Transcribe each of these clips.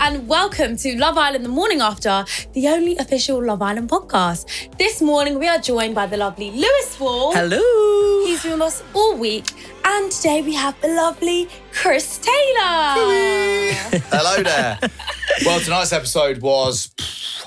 and welcome to Love Island The Morning After, the only official Love Island podcast. This morning we are joined by the lovely Lewys Ball. Hello. He's been with us all week, and today we have the lovely Chris Taylor. Hello there. Well, tonight's episode was,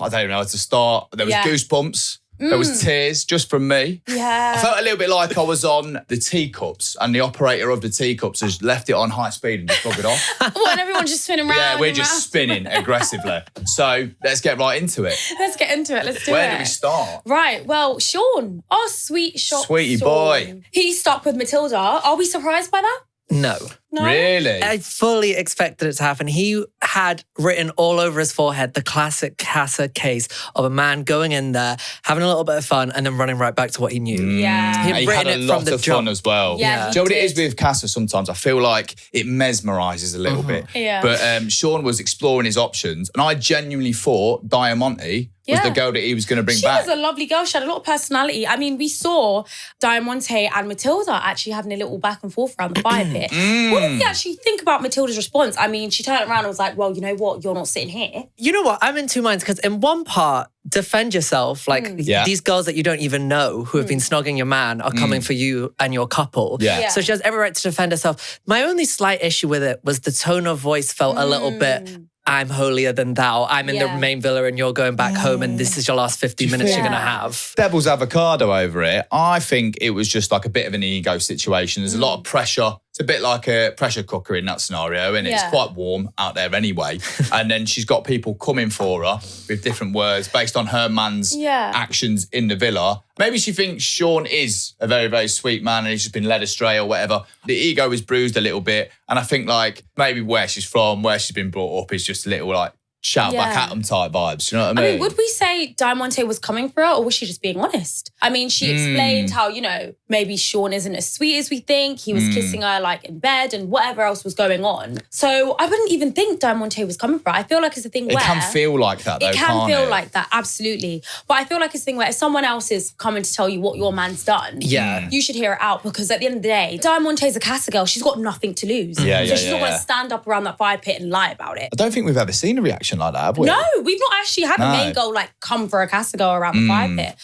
I don't even know how to start. There was goosebumps. There was tears just from me. Yeah. I felt a little bit like I was on the teacups and the operator of the teacups has left it on high speed and just buggered off. Well, and everyone's just spinning around. Yeah, we're just spinning aggressively. So let's get right into it. Let's get into it. Let's do Where do we start? Right. Well, Sean, our sweetie Sweetie Sean, boy. He stuck with Matilda. Are we surprised by that? No. Really? I fully expected it to happen. He had written all over his forehead the classic Casa case of a man going in there, having a little bit of fun, and then running right back to what he knew. Yeah. He had a lot of fun as well. Yeah, Do you know what it is with Casa sometimes? I feel like it mesmerises a little bit. Yeah. But Sean was exploring his options, and I genuinely thought Diamante was the girl that he was going to bring back. She was a lovely girl. She had a lot of personality. I mean, we saw Diamante and Matilda actually having a little back and forth around the fire pit. What did we actually think about Matilda's response? I mean, she turned around and was like, well, you know what? You're not sitting here. You know what? I'm in two minds because in one part, defend yourself. Like these girls that you don't even know who have been snogging your man are coming for you and your couple. Yeah. So she has every right to defend herself. My only slight issue with it was the tone of voice felt a little bit, I'm holier than thou. I'm in the main villa and you're going back home and this is your last 50 minutes you're going to have. Devil's avocado over it. I think it was just like a bit of an ego situation. There's a lot of pressure. It's a bit like a pressure cooker in that scenario, and it's quite warm out there anyway. And then she's got people coming for her with different words based on her man's actions in the villa. Maybe she thinks Sean is a very, very sweet man and he's just been led astray or whatever. The ego is bruised a little bit. And I think like maybe where she's from, where she's been brought up is just a little like shout back at them type vibes. You know what I mean? Would we say Diamante was coming for her, or was she just being honest? I mean, she explained how, you know, maybe Sean isn't as sweet as we think. He was kissing her like in bed and whatever else was going on. So I wouldn't even think Diamante was coming for her. I feel like it's a thing where... It can feel like that though, It can feel like that, absolutely. But I feel like it's a thing where if someone else is coming to tell you what your man's done, you should hear it out, because at the end of the day, Diamante's a Casa girl. She's got nothing to lose. So she's not going to stand up around that fire pit and lie about it. I don't think we've ever seen a reaction like that, have we? No, we've not actually had a main girl like come for a Casa girl around the fire pit.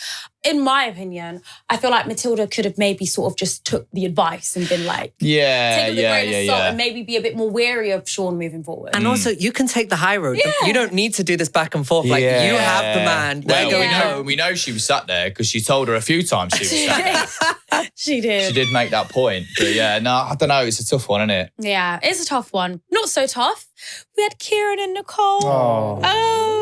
In my opinion, I feel like Matilda could have maybe sort of just took the advice and been like, take it with a grain of salt and maybe be a bit more wary of Sean moving forward. And also, you can take the high road. You don't need to do this back and forth. Like, you have the man. They're going home. We know she was sat there because she told her a few times she was sat there. She did. She did make that point. But I don't know. It's a tough one, isn't it? Yeah, it's a tough one. Not so tough. We had Kieran and Nicole.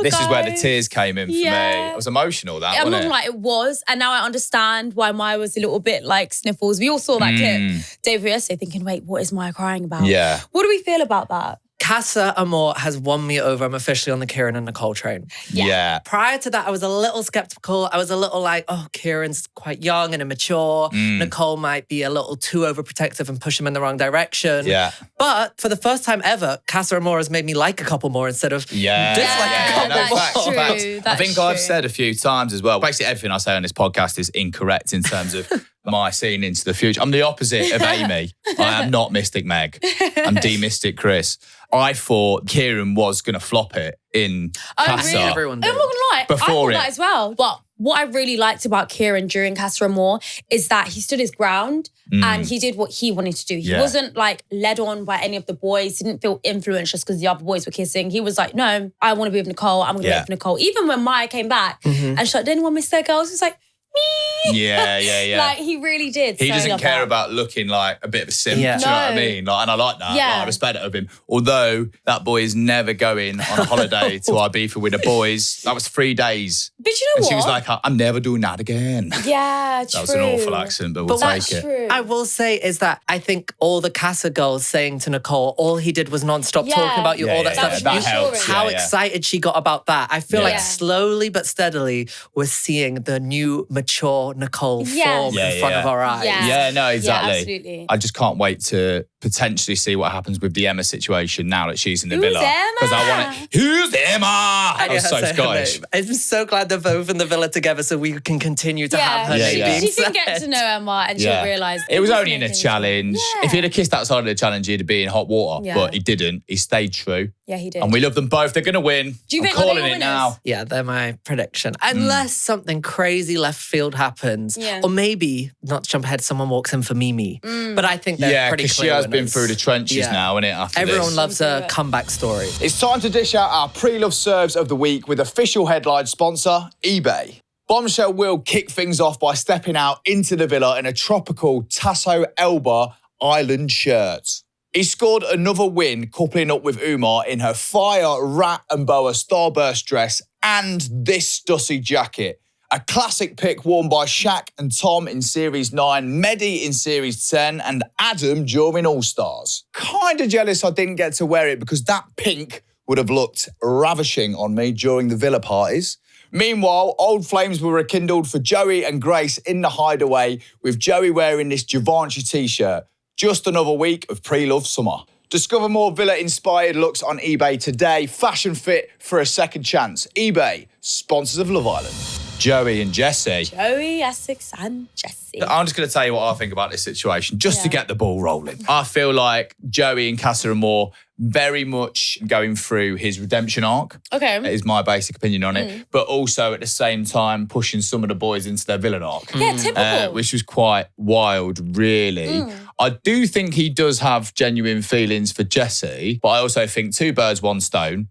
This is where the tears came in for me. It was emotional, that, I'm wasn't not it? like it was. And now I understand why Maya was a little bit like sniffles. We all saw that clip day before yesterday thinking, wait, what is Maya crying about? Yeah. What do we feel about that? Casa Amor has won me over. I'm officially on the Ciaran and Nicole train. Yeah. Prior to that, I was a little skeptical. I was a little like, oh, Kieran's quite young and immature. Nicole might be a little too overprotective and push him in the wrong direction. Yeah. But for the first time ever, Casa Amor has made me like a couple more instead of dislike a couple more. That's true. I think I've said a few times as well, basically everything I say on this podcast is incorrect in terms of my seeing into the future. I'm the opposite of Amy. I am not Mystic Meg. I'm D-Mystic Chris. I thought Kieran was going to flop it in Casa. Really? Everyone did. I'm not going to lie. I Before thought it. that as well. But what I really liked about Kieran during Casa Amor is that he stood his ground and he did what he wanted to do. He wasn't like led on by any of the boys. He didn't feel influenced just because the other boys were kissing. He was like, no, I want to be with Nicole. I'm going to be with Nicole. Even when Maya came back and she's like, did anyone miss their girls? He was like, me. Yeah. Like, he really did. He So I doesn't love care that. about looking like a bit of a simp. Yeah. Do you know what I No. mean? Like, and I like that. Yeah. Like, I respect it of him. Although that boy is never going on a holiday to Ibiza with the boys. That was 3 days. But you know And what? she was like, I'm never doing that again. Yeah, true. That was an awful accent, but we'll That's take it. true. I will say is that I think all the Casa girls saying to Nicole, all he did was non-stop talking about you, all that stuff. That You- helps. How Yeah. excited she got about that. I feel like Yeah. slowly but steadily we're seeing the new mature Nicole Yes. form in front of our eyes. Yeah. Yeah, no, exactly. Yeah, absolutely. I just can't wait to potentially see what happens with the Emma situation now that she's in the Who's villa. Because I want to. Who's Emma? I was so Scottish. I'm so glad they're both in the villa together so we can continue to have her name being She said. can get to know Emma and she'll realise. It was only in a challenge. Yeah. If he'd have kissed outside of the challenge, he'd be in hot water. Yeah. But he didn't. He stayed true. Yeah, he did. And we love them both. They're going to win. Do you I'm think calling they're it winners? now. Yeah, they're my prediction. Unless something crazy left field happens. Yeah. Or maybe, not to jump ahead, someone walks in for Mimii. But I think they're pretty because clear she has been winners. through the trenches now, innit, after Everyone this. loves a comeback story. It's time to dish out our pre-love serves of the week with official headline sponsor, eBay. Bombshell will kick things off by stepping out into the villa in a tropical Tasso Elba Island shirt. He scored another win coupling up with Umar in her fire rat and boa starburst dress and this Stussy jacket. A classic pick worn by Shaq and Tom in Series 9, Mehdi in Series 10 and Adam during All-Stars. Kinda jealous I didn't get to wear it because that pink would have looked ravishing on me during the villa parties. Meanwhile, old flames were rekindled for Joey and Grace in the hideaway with Joey wearing this Givenchy t-shirt. Just another week of pre-love summer. Discover more villa-inspired looks on eBay today. Fashion fit for a second chance. eBay, sponsors of Love Island. Joey and Jessie. Joey, Essex and Jessie. I'm just going to tell you what I think about this situation, just to get the ball rolling. I feel like Joey and Casa Amor very much going through his redemption arc. Okay. Is my basic opinion on it. But also at the same time pushing some of the boys into their villain arc. Yeah, typical. Which was quite wild, really. I do think he does have genuine feelings for Jessie, but I also think two birds, one stone.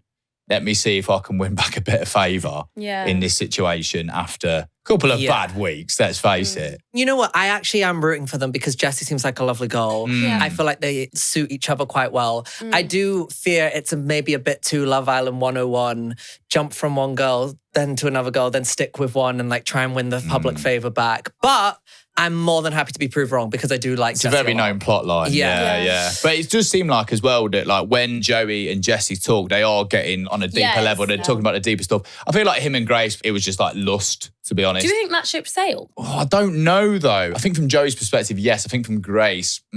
Let me see if I can win back a bit of favour in this situation after a couple of bad weeks, let's face it. You know what? I actually am rooting for them because Jessie seems like a lovely girl. I feel like they suit each other quite well. I do fear it's maybe a bit too Love Island 101, jump from one girl, then to another girl, then stick with one and like try and win the public favour back. But I'm more than happy to be proved wrong because I do like It's Jessie a very known plot line. Yeah. But it does seem like as well that like when Joey and Jessie talk, they are getting on a deeper level. They're talking about the deeper stuff. I feel like him and Grace, it was just like lust, to be honest. Do you think that ship sailed? Oh, I don't know though. I think from Joey's perspective, yes. I think from Grace, I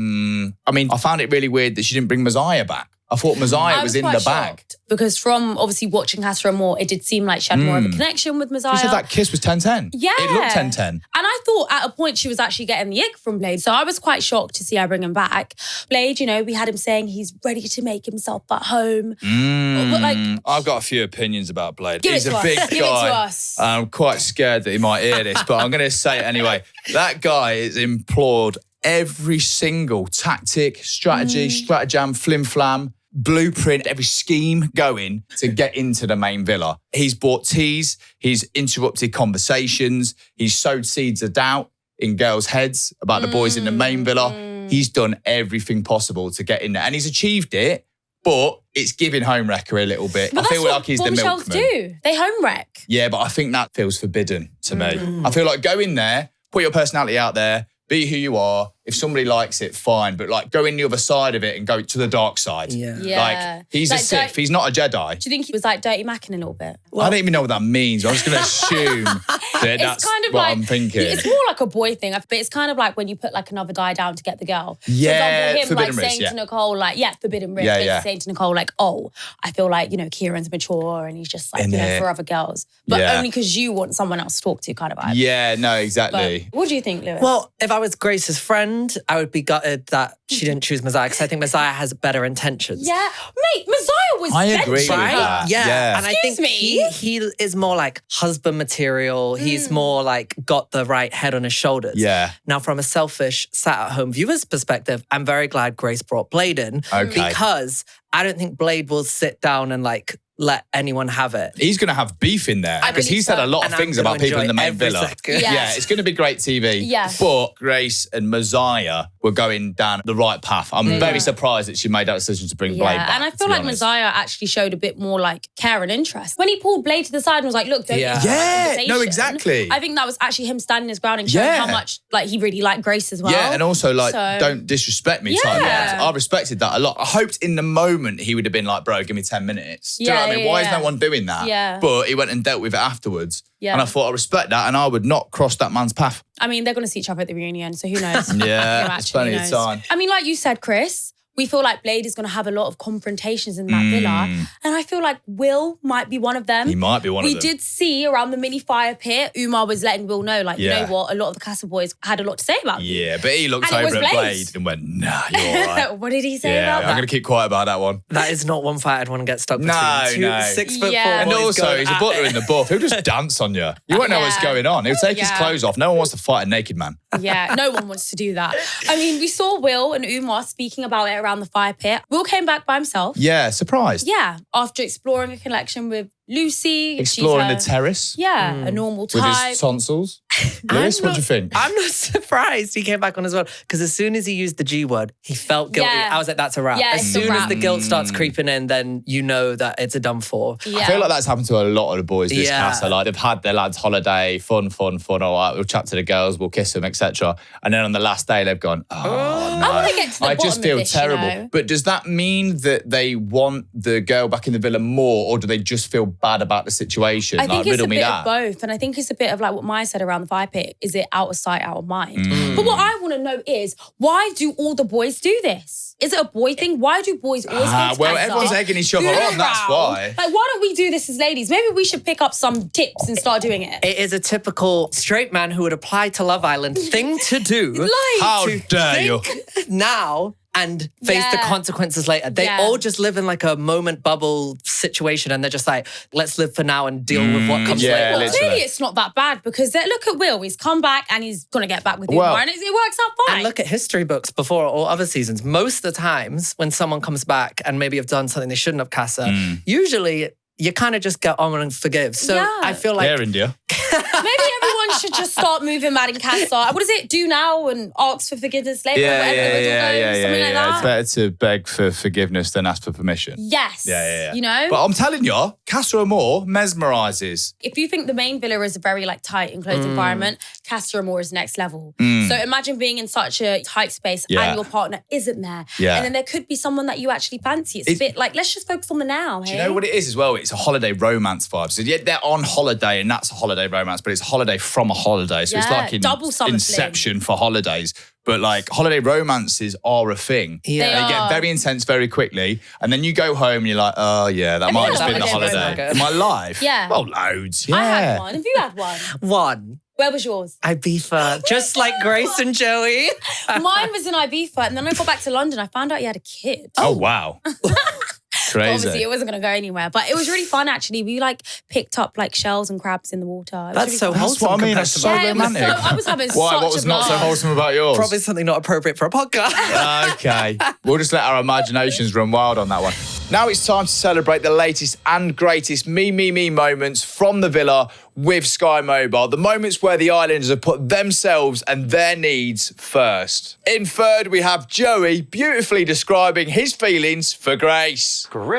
mean, I found it really weird that she didn't bring Messiah back. I thought Messiah was in the bag. Because from obviously watching Casa Amor, it did seem like she had more of a connection with Messiah. She said that kiss was 10-10. Yeah. It looked 10-10. And I thought at a point she was actually getting the ick from Blade. So I was quite shocked to see her bring him back. Blade, you know, we had him saying he's ready to make himself at home. But like, I've got a few opinions about Blade. Give He's it to a us. big Give it guy. to us. I'm quite scared that he might hear this, but I'm going to say it anyway. That guy has implored every single tactic, strategy, stratagem, flim-flam, blueprint, every scheme going to get into the main villa. He's bought teas, he's interrupted conversations, he's sowed seeds of doubt in girls' heads about the boys in the main villa. He's done everything possible to get in there and he's achieved it, but it's giving home wrecker a little bit. but I that's feel what like he's the bombshells milkman. do. They home wreck. Yeah, but I think that feels forbidden to me. I feel like go in there, put your personality out there, be who you are. If somebody likes it, fine. But like go in the other side of it and go to the dark side. Yeah. Like he's Like, a Sith. He's not a Jedi. Do you think he was like dirty macking a little bit? I don't even know what that means. I'm just going to assume that that's kind of what like, I'm thinking. It's more like a boy thing, but it's kind of like when you put like another guy down to get the girl. Yeah, For example, him forbidden like risk, saying yeah. to Nicole, like, forbidden risk. Yeah, basically yeah. saying to Nicole, like, oh, I feel like, you know, Kieran's mature and he's just like, In you know, it. for other girls. But Yeah. only because you want someone else to talk to kind of vibe. Yeah, no, But exactly. what do you think, Lewis? Well, if I was Grace's friend, I would be gutted that she didn't choose Messiah because I think Messiah has better intentions. yeah. Mate, Messiah was I agree with benching her. that. Yeah. And Excuse I think he is more like husband material. He's more like got the right head on his shoulders. Yeah. Now, from a selfish sat-at-home viewer's perspective, I'm very glad Grace brought Blade in Okay. because I don't think Blade will sit down and like let anyone have it. He's going to have beef in there I because believe he said so. a lot of And I'm things gonna about people in the enjoy main every villa. second. Yeah. Yeah, it's going to be great TV. Yeah. But Grace and Messiah were going down the right path. I'm very surprised that she made that decision to bring Blade back. And I to feel be like honest. Messiah actually showed a bit more like care and interest. When he pulled Blade to the side and was like, look, don't Yeah. get into that Yeah, conversation. no, exactly. I think that was actually him standing his ground and showing Yeah. how much like he really liked Grace as well. Yeah, and also like, So- don't disrespect me type Yeah. vibes. I respected that a lot. I hoped in the moment he would have been like, bro, give me 10 minutes. Do you know Yeah, what I mean? yeah, Why is yeah. no one doing that? Yeah. But he went and dealt with it afterwards. Yeah. And I thought I respect that and I would not cross that man's path. I mean, they're going to see each other at the reunion, so who knows? Yeah, Who there's actually plenty of knows? time. I mean, like you said, Chris, we feel like Blade is going to have a lot of confrontations in that villa. And I feel like Will might be one of them. He might be one of them. We did see around the mini fire pit, Umar was letting Will know, like, you know what, a lot of the Casa boys had a lot to say about you. Yeah, but he looked over at Blade and went, nah, you're all right. What did he say about that? I'm going to keep quiet about that one. That is not one fight I'd want to get stuck between. No. 6 foot 4 And boys also, he's a butler in the buff. He'll just dance on you. You won't know what's going on. He'll take his clothes off. No one wants to fight a naked man. Yeah, no one wants to do that. I mean, we saw Will and Umar speaking about it around the fire pit. Will came back by himself. Yeah, surprised. Yeah, after exploring a connection with Lucy. Exploring the terrace. Yeah, a normal type. With his tonsils. Lewis, what do you think? I'm not surprised he came back on as well. Because as soon as he used the G word, he felt guilty. Yeah. I was like, that's a wrap. Yeah, as soon as the guilt starts creeping in, then you know that it's a done for. Yeah. I feel like that's happened to a lot of the boys this Casa. Like, they've had their lads' holiday, fun. All right, we'll chat to the girls, we'll kiss them, etc. And then on the last day, they've gone, no. I want to get to the I just feel this, terrible. You know? But does that mean that they want the girl back in the villa more, or do they just feel bad about the situation? I think it's a bit that. of both. And I think it's a bit of like what Maya said around the fire pit. Is it out of sight, out of mind? But what I want to know is, why do all the boys do this? Is it a boy thing? Why do boys always go to well, Casa, everyone's egging each other on, that's why. Like, why don't we do this as ladies? Maybe we should pick up some tips and start doing it. It is a typical straight man who would apply to Love Island thing to do. Like, how dare you? Now and face the consequences later. They all just live in like a moment bubble situation, and they're just like, let's live for now and deal with what comes later. Well, clearly it's not that bad, because look at Will. He's come back and he's going to get back with Umar, and it works out fine. And look at history books before all other seasons. Most of the times when someone comes back and maybe have done something they shouldn't have, Casa, usually you kind of just get on and forgive. So I feel like... Yeah, Indiyah. Maybe everyone should just start moving mad in Casa. What is it? Do now and ask for forgiveness later. Something like that. It's better to beg for forgiveness than ask for permission. Yes. Yeah. You know? But I'm telling you, Casa Amor mesmerises. If you think the main villa is a very like tight, enclosed environment, Casa Amor is next level. So imagine being in such a tight space and your partner isn't there. Yeah. And then there could be someone that you actually fancy. It's a bit like, let's just focus on the now. Do you know what it is as well? It's a holiday romance vibe. So yeah, they're on holiday and that's a holiday romance, but it's a holiday from a holiday. So it's like double summer Inception for holidays. But like holiday romances are a thing. Yeah. They get very intense very quickly. And then you go home and you're like, oh yeah, that might have just been the holiday. In my life? Yeah. Oh, loads. Yeah. I had one. Have you had one? One. Where was yours? Ibiza, just like Grace and Joey. Mine was in Ibiza, and then I got back to London. I found out he had a kid. Oh wow. Crazy. Obviously, it wasn't going to go anywhere, but it was really fun. Actually, we like picked up like shells and crabs in the water. That's really so fun. wholesome. That's what I mean. That's so romantic. I was having Why? such What was a not so blast. wholesome about yours? Probably something not appropriate for a podcast. Okay. We'll just let our imaginations run wild on that one. Now it's time to celebrate the latest and greatest Mimii moments from the villa with Sky Mobile. The moments where the Islanders have put themselves and their needs first. In third, we have Joey beautifully describing his feelings for Grace. Grace,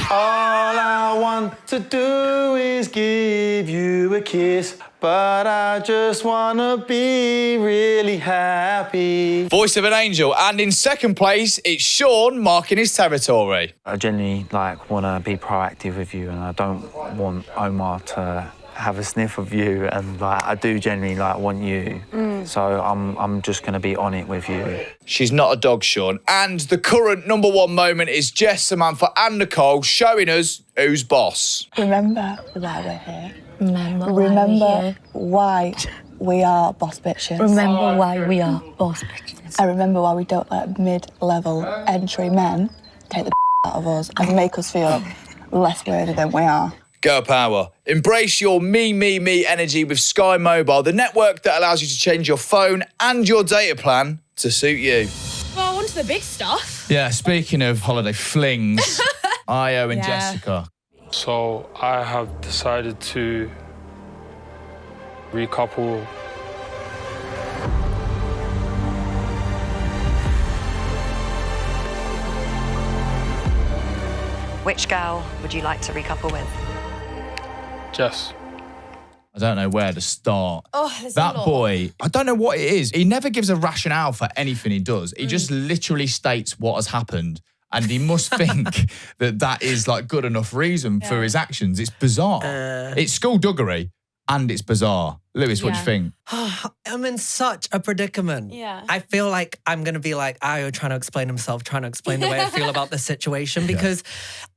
all I want to do is give you a kiss, but I just wanna be really happy. Voice of an angel. And in second place, it's Sean marking his territory. I genuinely wanna be proactive with you, and I don't want Omar to have a sniff of you, and I do genuinely want you. So I'm just gonna be on it with you. She's not a dog, Sean. And the current number one moment is Jess, Samantha and Nicole showing us who's boss. Remember why we're here. Remember why we are boss bitches. Remember why we are boss bitches. I remember why we don't let mid-level entry men take the out of us and make us feel less worthy than we are. Girl power. Embrace your me energy with Sky Mobile, the network that allows you to change your phone and your data plan to suit you. Well, on to the big stuff. Yeah, speaking of holiday flings, Io and Jessica. So I have decided to recouple. Which girl would you like to recouple with? Jess. I don't know where to start. Oh, there's that a lot. boy, I don't know what it is. He never gives a rationale for anything he does. He just literally states what has happened. And he must think that is good enough reason for his actions. It's bizarre. It's skullduggery and it's bizarre. Lewis, what do you think? I'm in such a predicament. Yeah. I feel like I'm going to be like Ayo trying to explain himself, trying to explain the way I feel about the situation. Because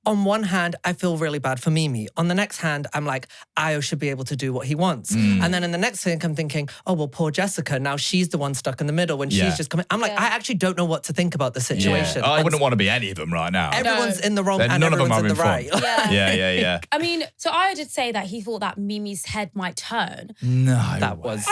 on one hand, I feel really bad for Mimii. On the next hand, I'm like, Ayo should be able to do what he wants. And then in the next thing, I'm thinking, oh, well, poor Jessica. Now she's the one stuck in the middle when she's just coming. I'm like, I actually don't know what to think about the situation. I wouldn't want to be any of them right now. Everyone's in the wrong Then and none of them everyone's in are the in right. fault. Yeah. I mean, so Ayo did say that he thought that Mimi's head might turn. No. That was...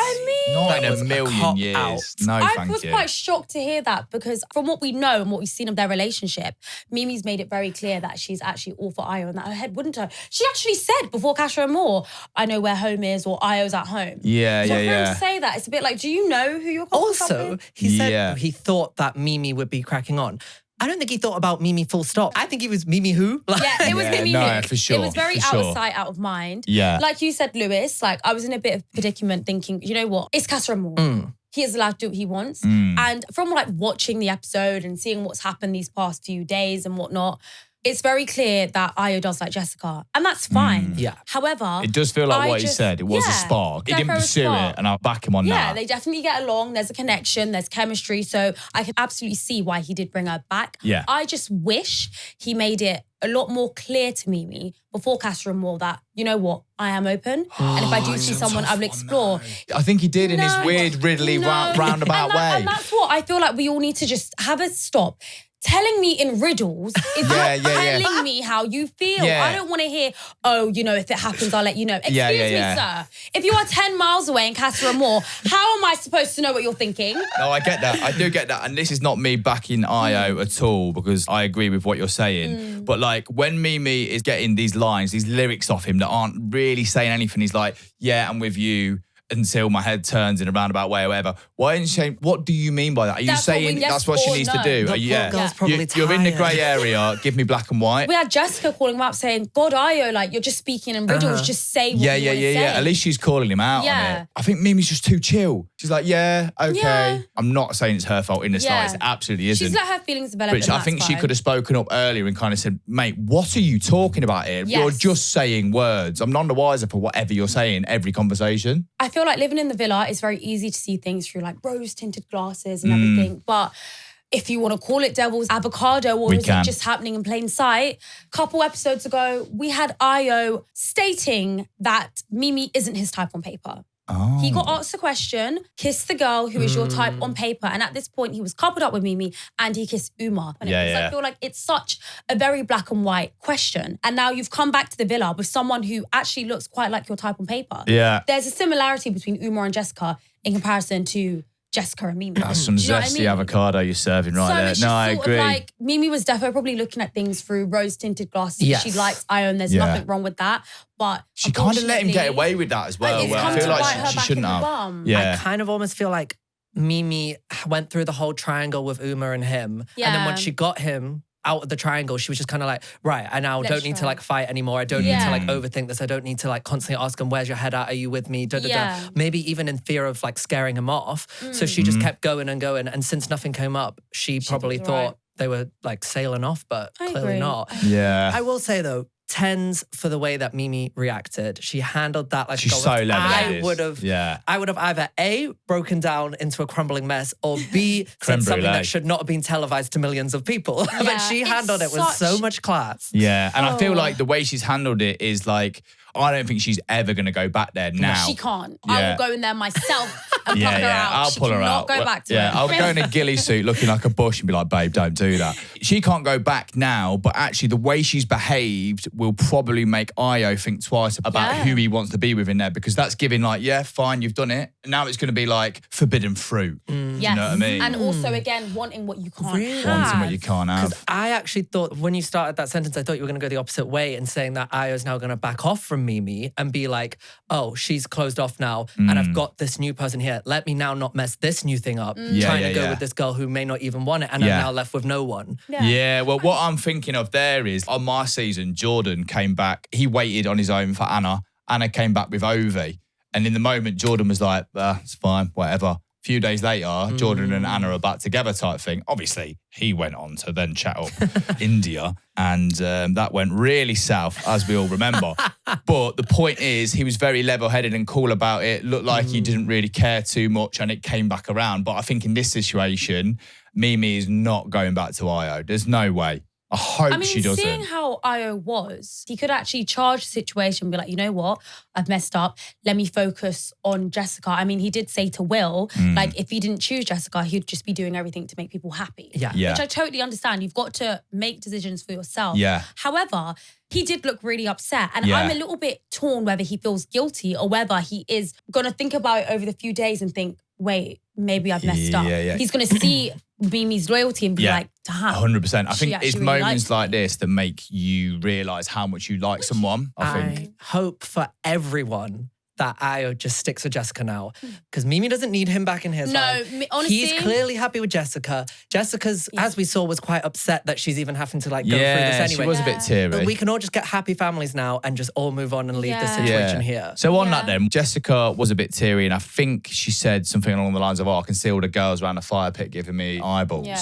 Not that in was a a million cop years. out. No, I thank was you. quite shocked to hear that because from what we know and what we've seen of their relationship, Mimi's made it very clear that she's actually all for Ayo and that her head wouldn't turn. She actually said before Casa Amor, I know where home is or Ayo's at home. Yeah. For him to say that, it's a bit like, do you know who you're calling Also, he said he thought that Mimii would be cracking on. I don't think he thought about Mimii full stop. I think he was Mimii who? Yeah, it was Mimii no, who. for sure. It was very for out sure. of sight, out of mind. Yeah. Like you said, Lewis, like I was in a bit of predicament thinking, you know what? It's Casa Amor. He is allowed to do what he wants. And from like watching the episode and seeing what's happened these past few days and whatnot, it's very clear that Ayo does like Jessica. And that's fine. Yeah. However, It does feel like what he said. It was a spark. He didn't defo a pursue spark. it, and I'll back him on that. Yeah, they definitely get along. There's a connection. There's chemistry. So I can absolutely see why he did bring her back. Yeah. I just wish he made it a lot more clear to Mimii before Casa Amor that, you know what, I am open. And if I do see someone, I will explore. I think he did in his weird, riddly, roundabout way. And that's what I feel like we all need to just have a stop. Telling me in riddles is not telling me how you feel. Yeah. I don't want to hear, oh, you know, if it happens, I'll let you know. Excuse me, sir. If you are 10 miles away in Casa Amor, how am I supposed to know what you're thinking? No, I get that. I do get that. And this is not me backing Ayo at all because I agree with what you're saying. But like when Mimii is getting these lines, these lyrics off him that aren't really saying anything, he's like, yeah, I'm with you until my head turns in a roundabout way or whatever. Why isn't she? What do you mean by that? Are you saying that's what she needs to do? You're in the grey area. Give me black and white. We had Jessica calling him up saying, God, Ayo, like you're just speaking in riddles. Just say what you want to say. At least she's calling him out on it. I think Mimi's just too chill. She's like, okay. Yeah. I'm not saying it's her fault in the slightest. It absolutely isn't. She's let her feelings develop. But I think she could have spoken up earlier and kind of said, mate, what are you talking about here? Yes. You're just saying words. I'm none the wiser for whatever you're saying every conversation. I feel like living in the villa, it's very easy to see things through like rose-tinted glasses and everything. But if you want to call it devil's avocado or is it just happening in plain sight? A couple episodes ago, we had Ayo stating that Mimii isn't his type on paper. Oh. He got asked the question, kiss the girl who is your type on paper. And at this point, he was coupled up with Mimii and he kissed Umar. I feel like it's such a very black and white question. And now you've come back to the villa with someone who actually looks quite like your type on paper. Yeah. There's a similarity between Umar and Jessica in comparison to Jessica and Mimii. That's some zesty avocado you're serving right there. It's No, just I sort agree. of like Mimii was definitely probably looking at things through rose-tinted glasses. Yes. She likes Ayo and there's nothing wrong with that. But she kind of let him get away with that as well. It's Where come I feel to like bite her she back shouldn't in the have. bum. Yeah. I kind of almost feel like Mimii went through the whole triangle with Umar and him. Yeah. And then when she got him out of the triangle, she was just kind of like, right, I now don't need to like fight anymore. I don't need to like overthink this. I don't need to like constantly ask him, where's your head at? Are you with me? Maybe even in fear of like scaring him off. So she just kept going and going. And since nothing came up, she probably thought they were like sailing off, but clearly not. Yeah. I will say though, 10s for the way that Mimii reacted. She handled that like She's so level-headed. I would have either A, broken down into a crumbling mess, or B, said something that should not have been televised to millions of people. But she handled it with so much class. Yeah, and I feel like the way she's handled it is like, I don't think she's ever going to go back there now. She can't. I will go in there myself and pluck her out. I'll pull her out. Go back to it. I'll go in a ghillie suit looking like a bush and be like, babe, don't do that. She can't go back now, but actually the way she's behaved will probably make Ayo think twice about who he wants to be with in there, because that's giving like, yeah, fine, you've done it. Now it's going to be like forbidden fruit. Yes. You know what I mean? And also, again, wanting what you can't have. Wanting what you can't have. Because I actually thought, when you started that sentence, I thought you were going to go the opposite way and saying that Ayo's now going to back off from Mimii and be like, oh, she's closed off now and I've got this new person here. Let me now not mess this new thing up. Trying to go with this girl who may not even want it and I'm now left with no one. Yeah, well, what I'm thinking of there is, on my season, Jordan came back. He waited on his own for Anna. Anna came back with Ovi. And in the moment, Jordan was like, it's fine, whatever. few days later, Jordan and Anna are back together type thing. Obviously, he went on to then chat up Indiyah, and that went really south, as we all remember. But the point is, he was very level-headed and cool about it. Looked like he didn't really care too much, and it came back around. But I think in this situation, Mimii is not going back to Io. There's no way. I hope she doesn't. Seeing how Io was, he could actually charge the situation and be like, you know what? I've messed up. Let me focus on Jessica. I mean, he did say to Will, like, if he didn't choose Jessica, he'd just be doing everything to make people happy. Yeah. Which I totally understand. You've got to make decisions for yourself. Yeah. However, he did look really upset. And I'm a little bit torn whether he feels guilty or whether he is going to think about it over the few days and think, wait, maybe I've messed up. He's going to see Mimi's loyalty and be like, damn. 100%. I think it's really moments like this that make you realise how much you like someone, I think. I hope for everyone that Io just sticks with Jessica now. Because Mimii doesn't need him back in his life. No, honestly. He's clearly happy with Jessica. Jessica's, as we saw, was quite upset that she's even having to like go through this anyway. She was a bit teary. But we can all just get happy families now and just all move on and leave this situation here. So on that then, Jessica was a bit teary, and I think she said something along the lines of, I can see all the girls around the fire pit giving me eyeballs. Yeah.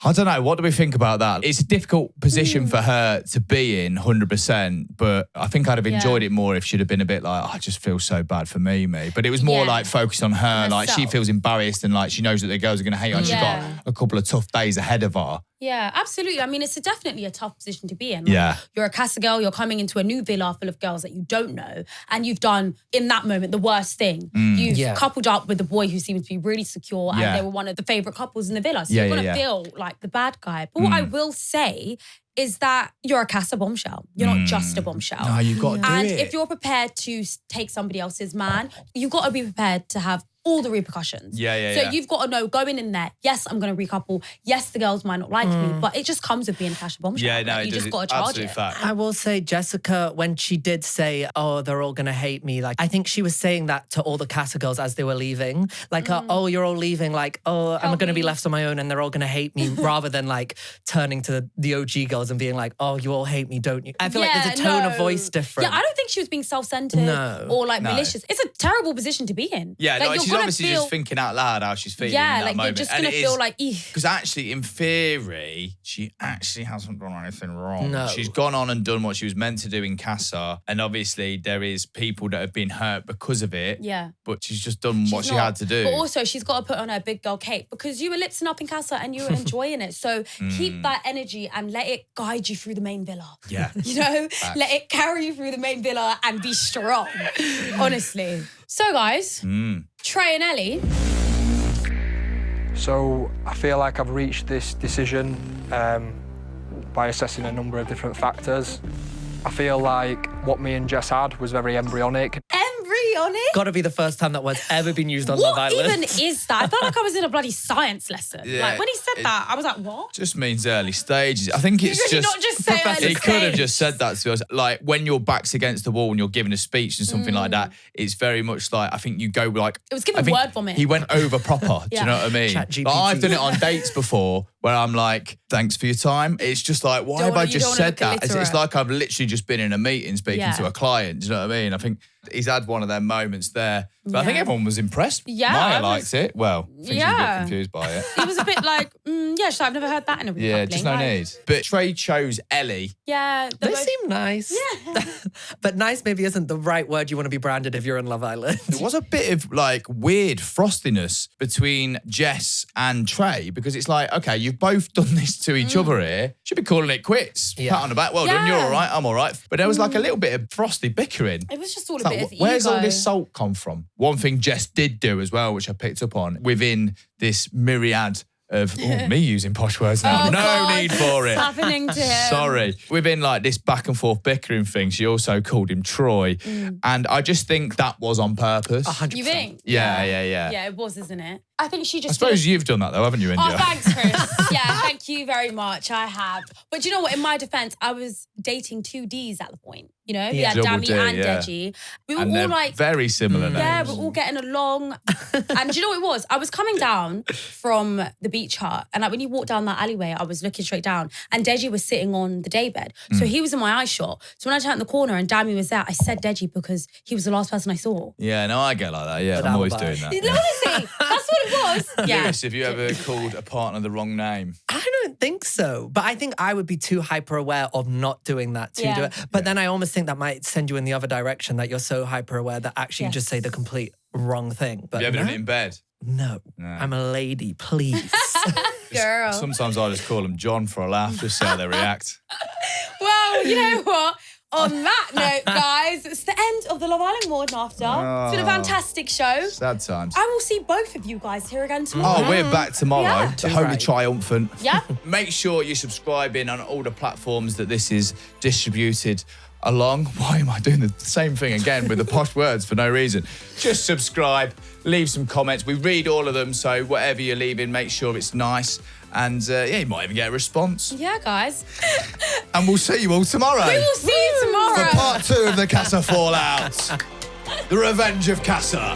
I don't know. What do we think about that? It's a difficult position for her to be in, 100%. But I think I'd have enjoyed it more if she'd have been a bit like, I just feel so bad for Mimii. But it was more like focused on her. Like she feels embarrassed and like she knows that the girls are going to hate her. And she's got a couple of tough days ahead of her. Yeah, absolutely. I mean, it's definitely a tough position to be in. Like, you're a Casa girl, you're coming into a new villa full of girls that you don't know, and you've done, in that moment, the worst thing. You've coupled up with a boy who seems to be really secure, and they were one of the favourite couples in the villa. So you're going to feel like the bad guy. But what I will say is that you're a Casa bombshell. You're not just a bombshell. No, you've got to do and it. if you're prepared to take somebody else's man, you've got to be prepared to have all the repercussions. So you've got to know going in there, yes, I'm going to recouple. Yes, the girls might not like me, but it just comes with being a Casa bombshell. Yeah, no, like, you just got to charge it. Fact. I will say Jessica, when she did say, oh, they're all going to hate me, like I think she was saying that to all the Casa girls as they were leaving. Like, oh, you're all leaving. Like, oh, I'm going to be left on my own and they're all going to hate me, rather than like turning to the OG girls and being like, oh, you all hate me, don't you? I feel like there's a tone of voice different. Yeah, I don't think she was being self-centered or like malicious. It's a terrible position to be in. Yeah, like, no, she's obviously just thinking out loud how she's feeling in that like moment. you're just going to feel like, because actually, in theory, she actually hasn't done anything wrong. No. She's gone on and done what she was meant to do in Casa, and obviously there is people that have been hurt because of it. Yeah. But she's just done what she had to do. But also, she's got to put on her big girl cape, because you were lipsing up in Casa and you were enjoying it. So keep that energy and let it guide you through the main villa. Yeah. You know, let it carry you through the main villa and be strong. Honestly. So guys, Trey and Ellie. So I feel like I've reached this decision by assessing a number of different factors. I feel like what me and Jess had was very embryonic. Embryonic? Gotta be the first time that word's ever been used on Love Island. What even is that? I felt like I was in a bloody science lesson. Yeah, like when he said that, I was like, what? Just means early stages. I think it's Could you not just say early He could have stage? just said that to us. Like when your back's against the wall and you're giving a speech and something like that, it's very much like, I think you go like... It was giving I think word vomit. He went over proper, do you know what I mean? ChatGPT. Like, I've done it on dates before where I'm like, thanks for your time. It's just like, why have I just said that? It's like I've literally just been in a meeting speaking to a client, do you know what I mean? I think he's had one of their moments there. But I think everyone was impressed. Yeah, Maya liked it. Well, I think she was a bit confused by it. It was a bit like, so I've never heard that in a recoupling. Yeah, just no need. But Trey chose Ellie. Yeah. They seem nice. Yeah. But nice maybe isn't the right word you want to be branded if you're in Love Island. There was a bit of like weird frostiness between Jess and Trey, because it's like, okay, you've both done this to each other here. Should be calling it quits. Yeah. Pat on the back. Well done, you're all right, I'm all right. But there was like a little bit of frosty bickering. It was just all a It's bit like, of where's ego. all this salt come from? One thing Jess did do as well, which I picked up on, within this myriad of me using posh words now. Oh, no God. need for it. It's happening to him. Sorry. Within like this back and forth bickering thing, she also called him Troy. And I just think that was on purpose. 100%. You think? Yeah. Yeah, it was, isn't it? I think she I just... suppose you've done that though, haven't you, Indiyah? Oh, thanks, Chris. Yeah, thank you very much. I have. But you know what? In my defense, I was dating two Ds at the point. You know, we had Dami and Deji. We were all like very similar names. Yeah, we're all getting along. And do you know what it was? I was coming down from the beach hut, and like when you walk down that alleyway, I was looking straight down, and Deji was sitting on the daybed. So he was in my eye shot. So when I turned the corner and Dami was there, I said Deji because he was the last person I saw. Yeah, no, I get like that. Yeah, I'm always doing that. Honestly, that's what it was. Yeah. Lewis, have you ever called a partner the wrong name? I don't think so. But I think I would be too hyper aware of not doing that to do it. But then I almost think that might send you in the other direction, that you're so hyper aware that actually you just say the complete wrong thing. But have you ever done it in bed? No. I'm a lady, please. Girl. Sometimes I just call them John for a laugh, just see how they react. Well, you know what? On that note, guys, it's the end of the Love Island Morning After. It's been a fantastic show. Sad times. I will see both of you guys here again tomorrow. Oh, we're back tomorrow. Yeah. The Holy Triumphant. Yeah. Make sure you're subscribing on all the platforms that this is distributed along. Why am I doing the same thing again with the posh words for no reason? Just subscribe, leave some comments. We read all of them, so whatever you're leaving, make sure it's nice. And you might even get a response. Yeah, guys. And we'll see you all tomorrow. We will see you tomorrow. For part 2 of the Casa Fallout. The Revenge of Casa.